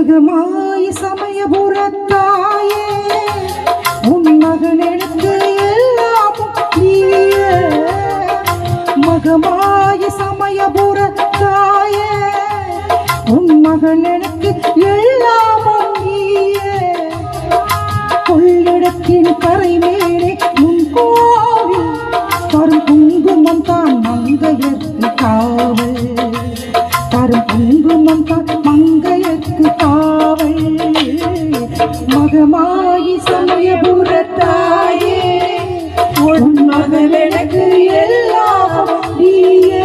மகமாய் சமயபுரத்தாயே உன் மகனுக்கு எல்லாமும் நீயே. மகமாய் சமயபுரத்தாயே உன் மகனுக்கு எல்லாமும் நீயே. கொள்ளிடத்தின் கரை மேலே உன் கோவில் தரும் குங்குமம் தான் மங்கையர்க்கு காவல். தரும் குங்குமம் தான் மங்கையர்க்கு காவல். மகமாயி சமயபுரத்தாயே உன் மகனுக்கு எல்லாம் நீயே.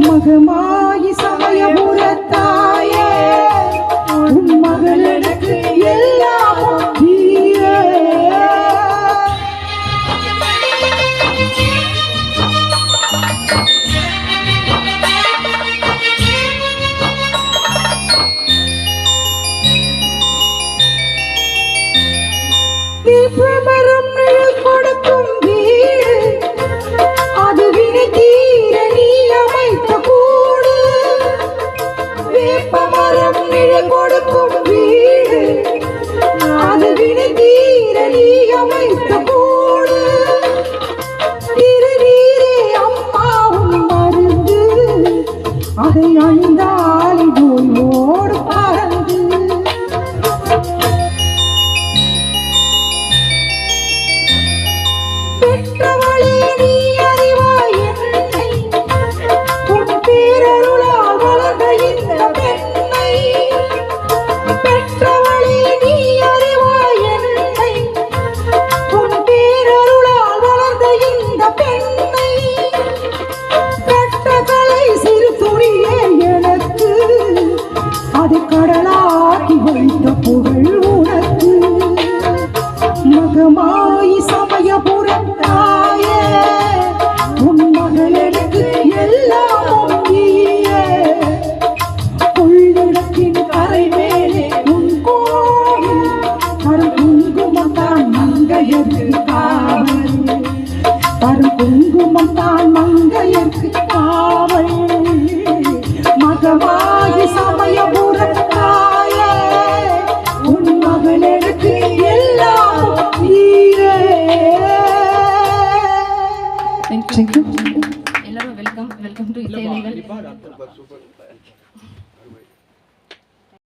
மகமாயி சமயபுரத்தாயே உன் மகளுக்கு எல்லாமும் நீயே. தீபமரம் நிழல் கொடுக்கும் வீடு அது வினை தீர நீ அமைத்த கூடு. வேப்பமரம் நிழல் கொடுக்கும் வீடு அது வினை தீர நீ அமைத்த கூடு. திருநீரே அம்மாவும் மருந்து அதை அணிந்தால் நோயோடு பறந்து. பெற்றவளே நீ அறிவாய் என்னை உன் பேரருளால் வளர்ந்த இந்த பெண்ணை. பெற்றவளே நீ அறிவாய் என்னை உன் பேரருளால் வளர்ந்த இந்த பெண்ணை. கட்டகளை சிறு துணியே எனக்கு அதை கடலாக்கி வைத்த புகழ் உனக்கு. மகமாயி சமயபுரத்தாயே உன் மகளுக்கு எல்லாமும் நீயே. கொள்ளிடத்தின் கரை மேலே உன் கோவில் தரும் குங்குமம் தான் மங்கையர்க்கு காவல். தரும் குங்குமம் தான் மங்கையர்க்கு காவல். மகமாயி சமயபுரத்தாயே உன் மகளுக்கு எல்லாமும் நீயே. Thank you. எல்லாரும் வெல்கம் டு இசையலைகள்.